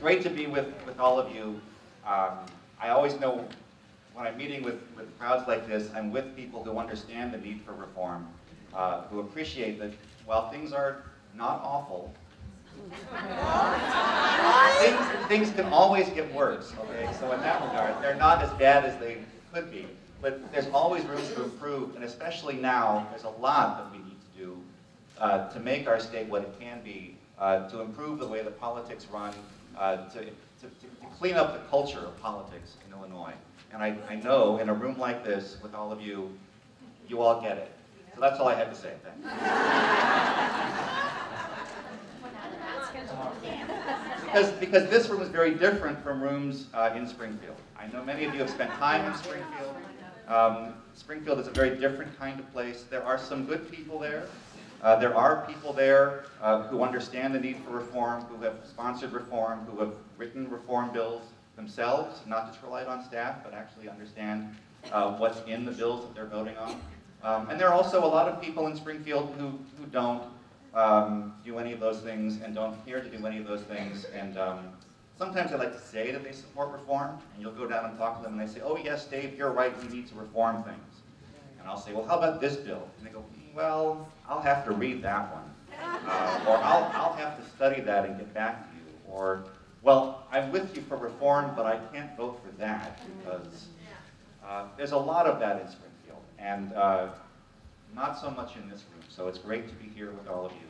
great to be with all of you. I always know when I'm meeting with crowds like this, I'm with people who understand the need for reform, who appreciate that while things are not awful, things can always get worse, okay? So in that regard, they're not as bad as they could be, but there's always room to improve, and especially now, there's a lot that we need to do to make our state what it can be, to improve the way that politics run, to clean up the culture of politics in Illinois. And I know in a room like this, with all of you, you all get it. So that's all I had to say. Thanks. Because this room is very different from rooms in Springfield. I know many of you have spent time in Springfield. Springfield is a very different kind of place. There are some good people there. There are people there who understand the need for reform, who have sponsored reform, who have written reform bills themselves, not just relied on staff, but actually understand what's in the bills that they're voting on. And there are also a lot of people in Springfield who don't do any of those things and don't care to do any of those things. And sometimes they like to say that they support reform, and you'll go down and talk to them and they say, oh yes, Dave, you're right, we need to reform things. And I'll say, well, how about this bill? And they go, well, I'll have to read that one. Or I'll have to study that and get back to you. Or, well, I'm with you for reform, but I can't vote for that because there's a lot of that in Springfield, and not so much in this room. So it's great to be here with all of you.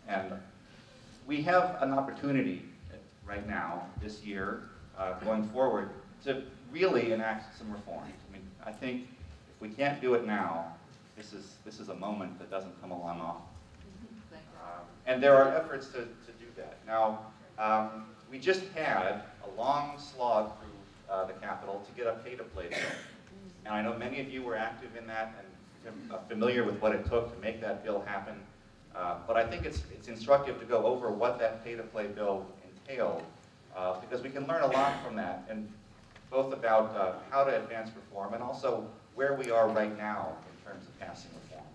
And we have an opportunity right now, this year, going forward, to really enact some reforms. I mean, I think if we can't do it now, this is a moment that doesn't come along often. And there are efforts to do that. Now, we just had a long slog through the Capitol to get a pay-to-play bill. And I know many of you were active in that and familiar with what it took to make that bill happen. But I think it's instructive to go over what that pay-to-play bill entailed, because we can learn a lot from that, and both about how to advance reform and also where we are right now in terms of passing reform.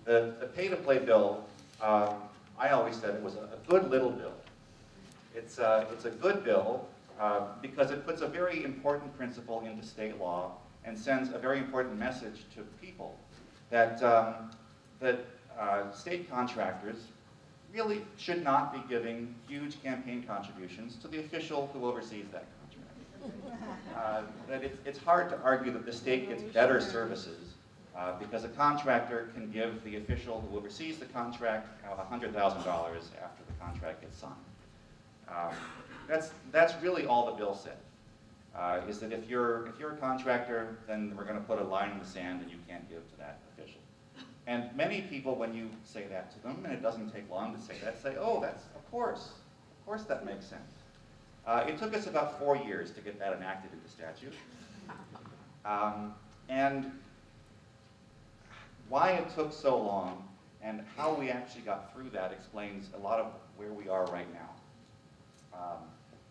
The pay-to-play bill, I always said it was a good little bill. It's a good bill because it puts a very important principle into state law and sends a very important message to people that, state contractors really should not be giving huge campaign contributions to the official who oversees that contract. That it's hard to argue that the state gets better services because a contractor can give the official who oversees the contract $100,000 after the contract gets signed. That's really all the bill said. Is that if you're a contractor, then we're going to put a line in the sand and you can't give to that official. And many people, when you say that to them, and it doesn't take long to say that, say, oh, of course that makes sense. It took us about 4 years to get that enacted into statute. And why it took so long and how we actually got through that explains a lot of where we are right now.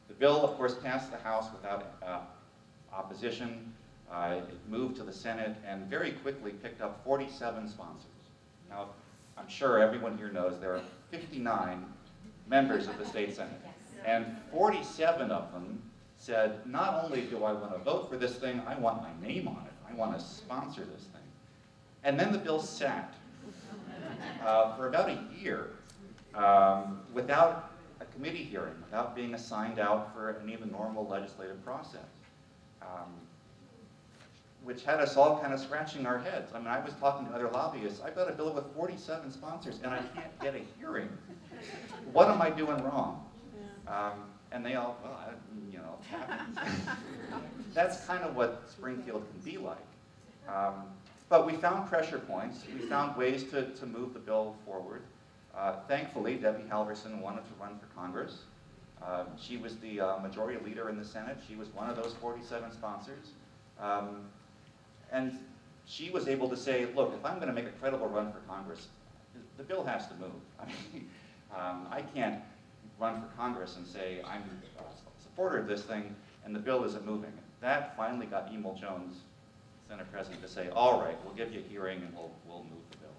The bill, of course, passed the House without opposition. It moved to the Senate and very quickly picked up 47 sponsors. Now, I'm sure everyone here knows there are 59 members of the state Senate. And 47 of them said, not only do I want to vote for this thing, I want my name on it. I want to sponsor this thing. And then the bill sat for about a year without a committee hearing, without being assigned out for any of the normal legislative process, which had us all kind of scratching our heads. I mean, I was talking to other lobbyists. I've got a bill with 47 sponsors, and I can't get a hearing. What am I doing wrong? And they all, well, you know, it happens. That's kind of what Springfield can be like. But we found pressure points. We found ways to move the bill forward. Thankfully, Debbie Halverson wanted to run for Congress. She was the majority leader in the Senate. She was one of those 47 sponsors. And she was able to say, look, if I'm going to make a credible run for Congress, the bill has to move. I mean, I can't run for Congress and say I'm a supporter of this thing and the bill isn't moving. That finally got Emil Jones, Senate President, to say, all right, we'll give you a hearing and we'll move the bill.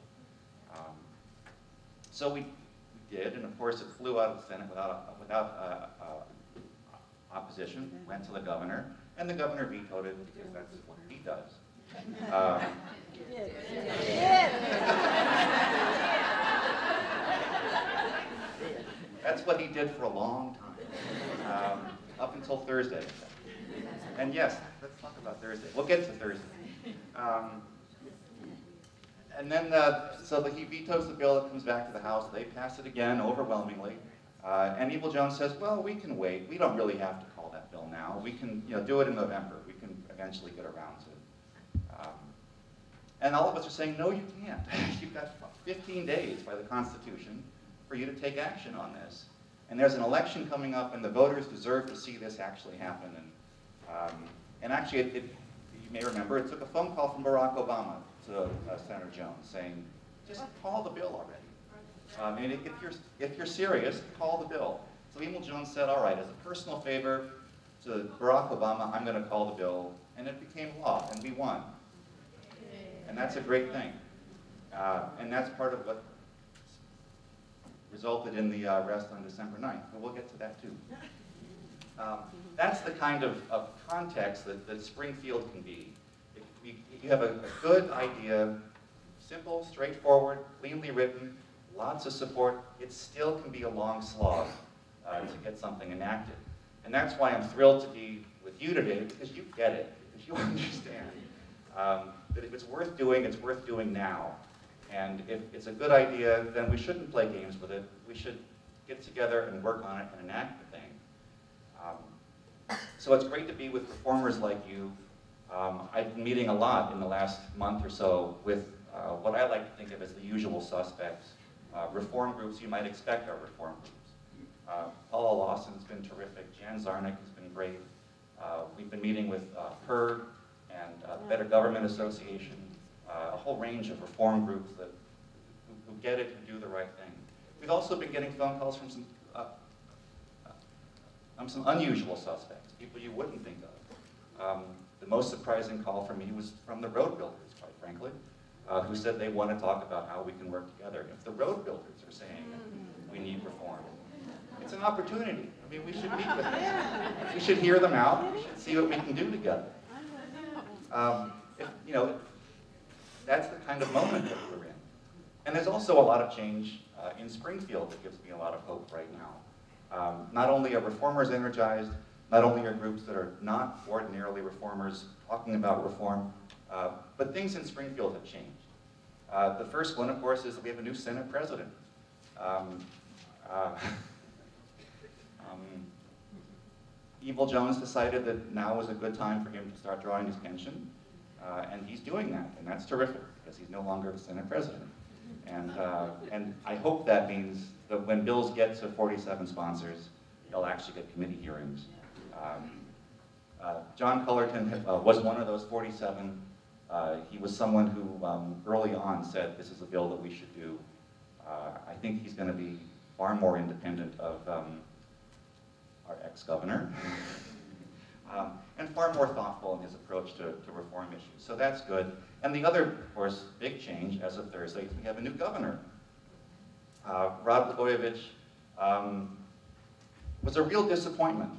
So we did, and of course it flew out of the Senate without opposition, went to the governor, and the governor vetoed it because that's what he does. That's what he did for a long time, up until Thursday. And yes, let's talk about Thursday. We'll get to Thursday. And then, he vetoes the bill, it comes back to the House, they pass it again overwhelmingly, and Evil Jones says, well, we can wait, we don't really have to call that bill now, we can do it in November, we can eventually get around to it. And all of us are saying, no, you can't. You've got 15 days by the Constitution for you to take action on this. And there's an election coming up, and the voters deserve to see this actually happen. And actually, you may remember, it took a phone call from Barack Obama to Senator Jones saying, just call the bill already. And if you're serious, call the bill. So Evil Jones said, all right, as a personal favor to Barack Obama, I'm going to call the bill. And it became law, and we won. And that's a great thing. And that's part of what resulted in the arrest on December 9th. But we'll get to that too. That's the kind of context that Springfield can be. You have a good idea, simple, straightforward, cleanly written, lots of support. It still can be a long slog to get something enacted. And that's why I'm thrilled to be with you today, because you get it, because you understand that if it's worth doing now. And if it's a good idea, then we shouldn't play games with it. We should get together and work on it and enact the thing. So it's great to be with reformers like you. I've been meeting a lot in the last month or so with what I like to think of as the usual suspects. Reform groups you might expect are reform groups. Paula Lawson's been terrific. Jan Zarnick has been great. We've been meeting with HERD and Better Government Association, a whole range of reform groups who get it and do the right thing. We've also been getting phone calls from some unusual suspects, people you wouldn't think of. The most surprising call for me was from the road builders, quite frankly, who said they want to talk about how we can work together. If the road builders are saying we need reform, it's an opportunity. I mean, we should meet with them. We should hear them out. We should see what we can do together. That's the kind of moment that we're in. And there's also a lot of change in Springfield that gives me a lot of hope right now. Not only are reformers energized, not only are groups that are not ordinarily reformers talking about reform, but things in Springfield have changed. The first one, of course, is that we have a new Senate president. Evil Jones decided that now was a good time for him to start drawing his pension, and he's doing that, and that's terrific, because he's no longer the Senate president. And I hope that means that when bills get to 47 sponsors, they'll actually get committee hearings. John Cullerton was one of those 47. He was someone who early on said, this is a bill that we should do. I think he's going to be far more independent of our ex-governor, and far more thoughtful in his approach to reform issues. So that's good. And the other, of course, big change as of Thursday is we have a new governor. Rod Blagojevich was a real disappointment.